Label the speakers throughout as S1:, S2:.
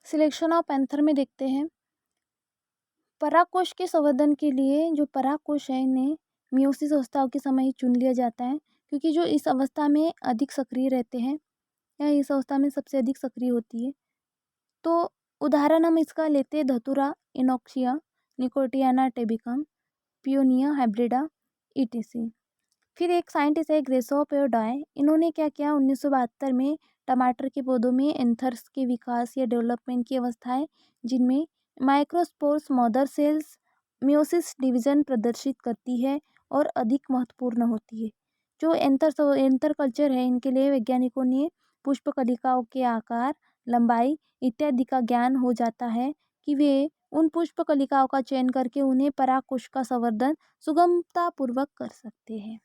S1: Selection of anther में देखते हैं, परागकोश के संवर्धन के लिए जो परागकोश है इन्हें मियोसिस अवस्थाओं के समय ही चुन लिया जाता है, क्योंकि जो इस अवस्था में अधिक सक्रिय रहते हैं या इस अवस्था में सबसे अधिक सक्रिय होती है। तो उदाहरण हम इसका लेते हैं, धतूरा, इनॉक्सिया, निकोटियाना टेबिकम, पियोनिया हाइब्रिडा, ईटीसी। फिर एक साइंटिस्ट है ग्रेसोप और डाय, इन्होंने क्या किया 1972 में टमाटर के पौधों में एंथर्स के विकास या डेवलपमेंट की अवस्थाएं जिनमें microspores mother cells meiosis division प्रदर्शित करती है और अधिक महत्वपूर्ण होती है। जो एंथर कल्चर है इनके लिए वैज्ञानिकों ने पुष्प कलिकाओं के आकार, लंबाई इत्यादि का ज्ञान हो जाता है कि वे उन पुष्प कलिकाओं का चयन करके उन्हें परागकोश का संवर्धन सुगमता पूर्वक कर सकते हैं।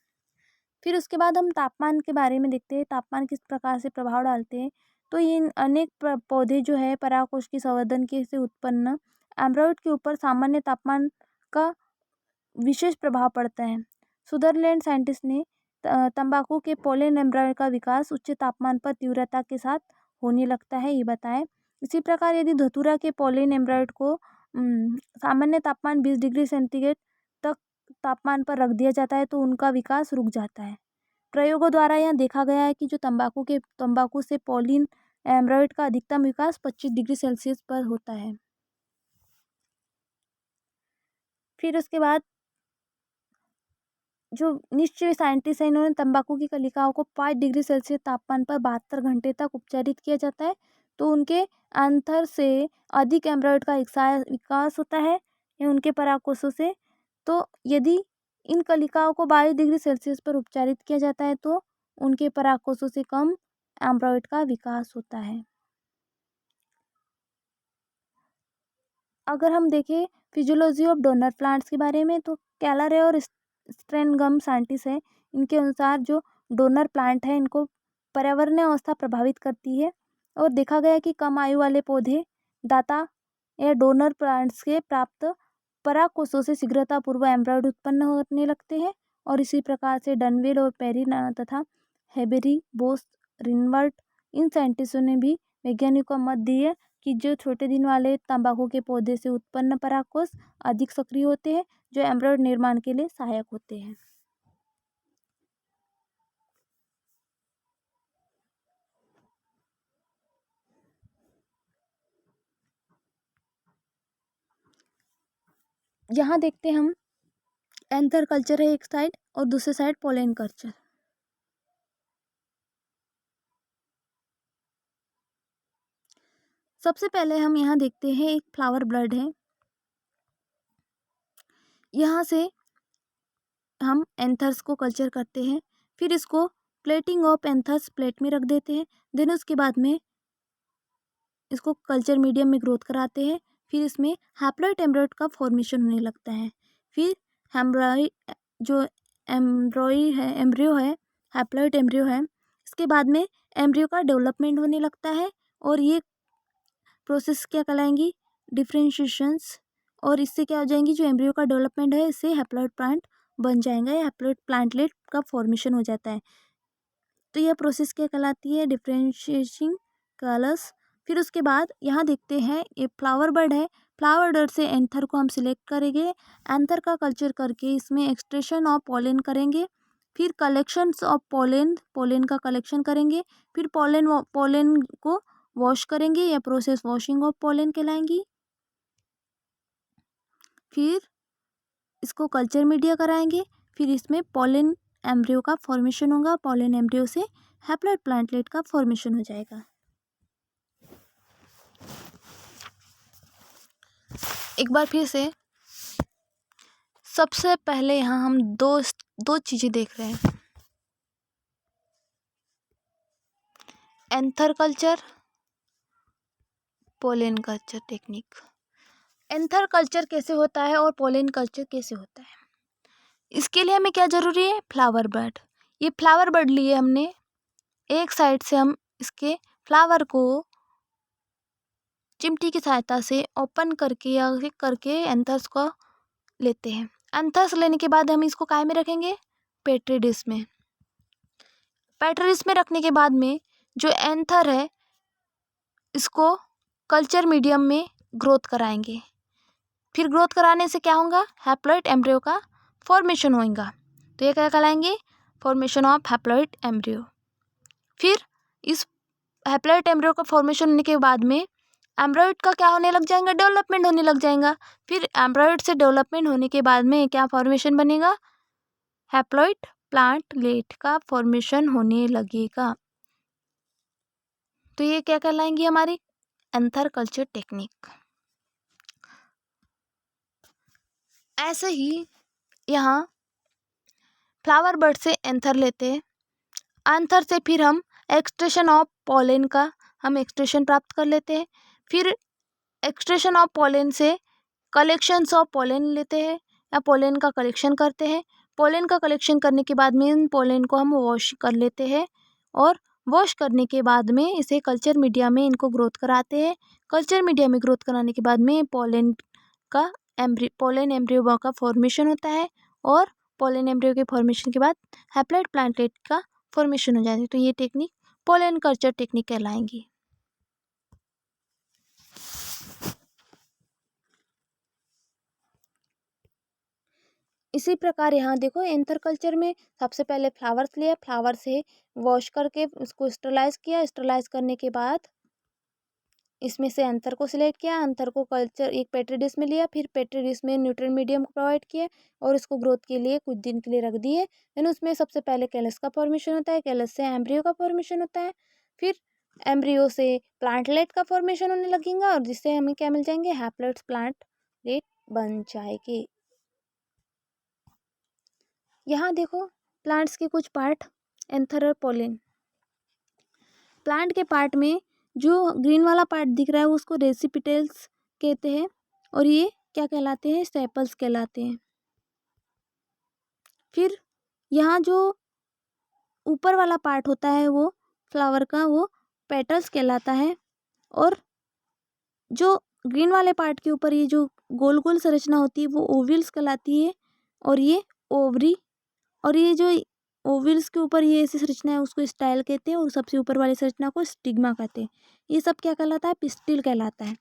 S1: फिर उसके बाद हम तापमान के बारे में देखते हैं, तापमान किस प्रकार से प्रभाव डालते हैं। तो ये अनेक पौधे जो है परागकोश की संवर्धन के से उत्पन्न एम्ब्रॉयड के ऊपर सामान्य तापमान का विशेष प्रभाव पड़ता है। सुदरलैंड साइंटिस्ट ने तंबाकू के पोलन एम्ब्रॉयड का विकास उच्च तापमान पर तीव्रता के साथ होने लगता है, ये बताएं। इसी प्रकार यदि धतूरा के पोलन एम्ब्रॉयड को सामान्य तापमान 20 डिग्री सेंटीग्रेड तक तापमान पर रख दिया जाता है तो उनका विकास रुक जाता है। प्रयोगों द्वारा यह देखा गया है कि जो तंबाकू से पोलिन एम्ब्रॉयड का अधिकतम विकास 25 डिग्री सेल्सियस पर होता है। फिर उसके बाद जो निश्चय साइंटिस्ट है इन्होंने तंबाकू की कलिकाओं को 5 डिग्री सेल्सियस तापमान पर 72 घंटे तक उपचारित किया जाता है तो उनके एंथर से अधिक एम्ब्रॉयड का विकास होता है या उनके परागकोशों से। तो यदि इन कलिकाओं को 22 डिग्री सेल्सियस पर उपचारित किया जाता है तो उनके परागकोशों से कम एम्ब्रॉयड का विकास होता है। अगर हम देखें फिजियोलॉजी ऑफ डोनर प्लांट्स के बारे में तो कैलरे और स्ट्रेनगम साइंटिस्ट है, इनके अनुसार जो डोनर प्लांट है इनको पर्यावरणीय अवस्था प्रभावित करती है और देखा गया कि कम आयु वाले पौधे दाता या डोनर प्लांट्स के प्राप्त परागकोशों से शीघ्रतापूर्वक एम्ब्रॉयड उत्पन्न होने लगते हैं। और इसी प्रकार से डनवेल और पेरी तथा हेबेरी, बोस, रिनवर्ट, इन साइंटिस्टों ने भी वैज्ञानिकों को मत दी है कि जो छोटे दिन वाले तंबाकू के पौधे से उत्पन्न परागकोश अधिक सक्रिय होते हैं जो एम्ब्रॉयड निर्माण के लिए सहायक होते हैं। यहाँ देखते हैं हम एंथर कल्चर है एक साइड और दूसरे साइड पोलन कल्चर। सबसे पहले हम यहाँ देखते हैं एक फ्लावर ब्लड है, यहाँ से हम एंथर्स को कल्चर करते हैं, फिर इसको प्लेटिंग ऑफ एंथर्स प्लेट में रख देते हैं, देन उसके बाद में इसको कल्चर मीडियम में ग्रोथ कराते हैं, फिर इसमें हैप्लॉइड एम्ब्रॉयड का फॉर्मेशन होने लगता है। फिर एम्ब्रॉय जो एम्ब्रियो है हैप्लॉइड एम्ब्रियो है, इसके बाद में एम्ब्रियो का डेवलपमेंट होने लगता है और ये प्रोसेस क्या कहलाएंगी डिफरेंशिएशंस। और इससे क्या हो जाएंगी जो एम्ब्रियो का डेवलपमेंट है इससे हैप्लॉइड प्लांट बन जाएगा या हैप्लॉइड प्लांटलेट का फॉर्मेशन हो जाता है। तो यह प्रोसेस क्या कहलाती है डिफरेंशिएशन कलर्स। फिर उसके बाद यहाँ देखते हैं ये फ्लावर बर्ड है, फ्लावर बर्ड से एंथर को हम सिलेक्ट करेंगे, एंथर का कल्चर करके इसमें एक्सट्रेशन ऑफ पोलन करेंगे, फिर कलेक्शंस ऑफ पोलन का कलेक्शन करेंगे, फिर पोलन को वॉश करेंगे या प्रोसेस वॉशिंग ऑफ पोलन कहलाएंगी। फिर इसको कल्चर मीडिया कराएंगे, फिर इसमें पोलन एम्ब्रियो का फॉर्मेशन होगा, पोलन एम्ब्रियो से हैप्लॉइड प्लांटलेट का फॉर्मेशन हो जाएगा। एक बार फिर से सबसे पहले यहाँ हम दो चीज़ें देख रहे हैं, anther culture, pollen culture technique. Anther culture कैसे होता है और पोलन कल्चर कैसे होता है, इसके लिए हमें क्या ज़रूरी है फ्लावर बर्ड। ये फ्लावर बर्ड लिए हमने एक साइड से हम इसके फ्लावर को चिमटी की सहायता से ओपन करके या करके एंथर्स को लेते हैं। एंथर्स लेने के बाद हम इसको काय में रखेंगे पेट्री डिश में। पेट्री डिश में रखने के बाद में जो एंथर है इसको कल्चर मीडियम में ग्रोथ कराएंगे। फिर ग्रोथ कराने से क्या होगा, हैप्लॉइड एम्ब्रियो का फॉर्मेशन होगा। तो ये क्या कहलाएंगे, फॉर्मेशन ऑफ हैप्लॉइड एम्ब्रियो। फिर इस हैप्लॉइड एम्ब्रियो का फॉर्मेशन होने के बाद में एम्ब्रॉइड का क्या होने लग जाएगा, डेवलपमेंट होने लग जाएगा। फिर एम्ब्रॉइड से डेवलपमेंट होने के बाद में क्या फॉर्मेशन बनेगा, हैप्लॉइड प्लांटलेट का फॉर्मेशन होने लगेगा। तो ये क्या कहलाएंगी, हमारी एंथर कल्चर टेक्निक। ऐसे ही यहाँ फ्लावर बर्ड से एंथर लेते हैं, एंथर से फिर हम एक्सट्रेशन ऑफ पोलन का हम एक्सट्रेशन प्राप्त कर लेते हैं। फिर एक्सट्रेशन ऑफ पोलन से कलेक्शंस ऑफ पोलन लेते हैं या पोलन का कलेक्शन करते हैं। पोलन का कलेक्शन करने के बाद में इन पोलन को हम वॉश कर लेते हैं और वॉश करने के बाद में इसे कल्चर मीडिया में इनको ग्रोथ कराते हैं। कल्चर मीडिया में ग्रोथ कराने के बाद में पोलन एम्ब्रियो का फॉर्मेशन होता है और पोलन एम्ब्रियो के फॉर्मेशन के बाद हैप्लॉइड प्लांटलेट का फॉर्मेशन हो जाती है। तो ये टेक्निक पोलन कल्चर टेक्निक कहलाएंगी। इसी प्रकार यहाँ देखो एंथर कल्चर में सबसे पहले फ्लावर्स लिए, फ्लावर से वॉश करके उसको स्टरलाइज किया, स्टरलाइज करने के बाद इसमें से अंतर को सिलेक्ट किया, अंतर को कल्चर एक पेट्री डिश में लिया, फिर पेट्री डिश में न्यूट्रिएंट मीडियम को प्रोवाइड किया और इसको ग्रोथ के लिए कुछ दिन के लिए रख दिए। देन उसमें सबसे पहले कैलस का फॉर्मेशन होता है, कैलस से एम्ब्रियो का फॉर्मेशन होता है, फिर एम्ब्रियो से प्लांटलेट का फॉर्मेशन होने लगेगा और जिससे हमें क्या मिल जाएंगे, हैप्लॉइड प्लांटलेट बन जाएगी। यहाँ देखो प्लांट्स के कुछ पार्ट, एंथर और पोलन। प्लांट के पार्ट में जो ग्रीन वाला पार्ट दिख रहा है उसको रेसिपिटल्स कहते हैं और ये क्या कहलाते हैं, सेपल्स कहलाते हैं। फिर यहाँ जो ऊपर वाला पार्ट होता है वो फ्लावर का, वो पेटल्स कहलाता है और जो ग्रीन वाले पार्ट के ऊपर ये जो गोल गोल संरचना होती है वो ओवल्स कहलाती है और ये ओवरी, और ये जो ओवल्स के ऊपर ये ऐसी संरचना है उसको स्टाइल कहते हैं और सबसे ऊपर वाली संरचना को स्टिग्मा कहते हैं। ये सब क्या कहलाता है, पिस्टिल कहलाता है।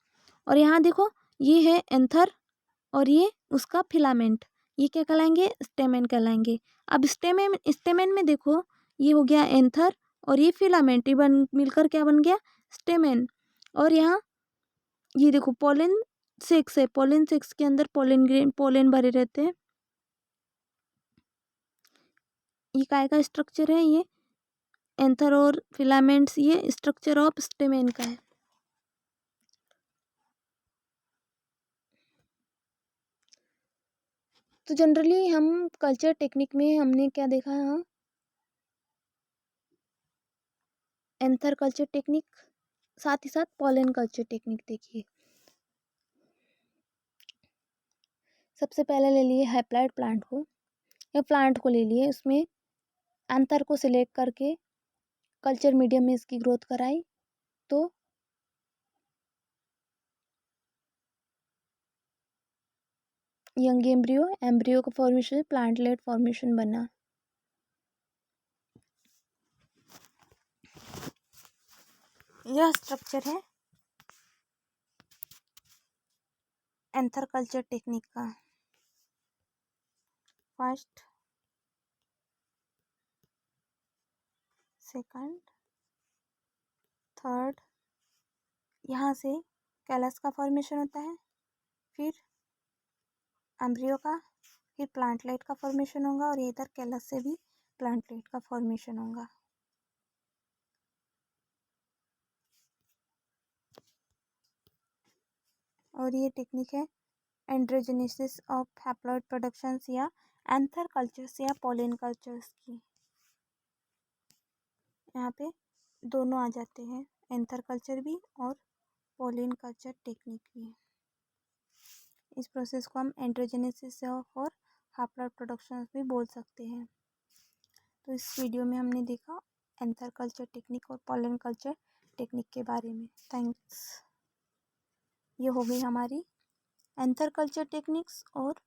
S1: और यहाँ देखो ये है एंथर और ये उसका फिलामेंट, ये क्या कहलाएंगे, स्टेमेन कहलाएंगे। अब स्टेमेन में देखो ये हो गया एंथर और ये फिलामेंट, ये मिलकर क्या बन गया, स्टेमेन। और यहाँ ये देखो पोलन सेक्स है, पोलन सेक्स के अंदर पोलन भरे रहते हैं। ये काय का स्ट्रक्चर है, ये एंथर और फिलामेंट्स, ये स्ट्रक्चर ऑफ स्टेमेन का है। तो जनरली हम कल्चर टेक्निक में हमने क्या देखा है, एंथर कल्चर टेक्निक, साथ ही साथ पोलन कल्चर टेक्निक देखिए। सबसे पहले ले लिए हैप्लॉइड प्लांट को या प्लांट को ले लिए, उसमें एंथर को सिलेक्ट करके कल्चर मीडियम में इसकी ग्रोथ कराई तो यंग एम्ब्रियो का फॉर्मेशन, प्लांटलेट फॉर्मेशन बना। यह स्ट्रक्चर है एंथर कल्चर टेक्निक का। फर्स्ट, सेकंड, थर्ड, यहाँ से कैलस का फॉर्मेशन होता है, फिर एम्ब्रियो का, फिर प्लांटलेट का फॉर्मेशन होगा और इधर कैलस से भी प्लांटलेट का फॉर्मेशन होगा। और ये टेक्निक है एंड्रोजेनेसिस ऑफ हैप्लॉइड प्रोडक्शंस या एंथर कल्चर्स या पोलन कल्चर्स की। यहाँ पे दोनों आ जाते हैं, एंथर कल्चर भी और पोलन कल्चर टेक्निक भी। इस प्रोसेस को हम एंड्रोजेनेसिस और हैप्लॉइड प्रोडक्शंस भी बोल सकते हैं। तो इस वीडियो में हमने देखा एंथर कल्चर टेक्निक और पोलन कल्चर टेक्निक के बारे में। थैंक्स। ये हो गई हमारी एंथर कल्चर टेक्निक्स और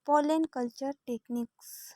S1: पोलन कल्चर टेक्निक्स।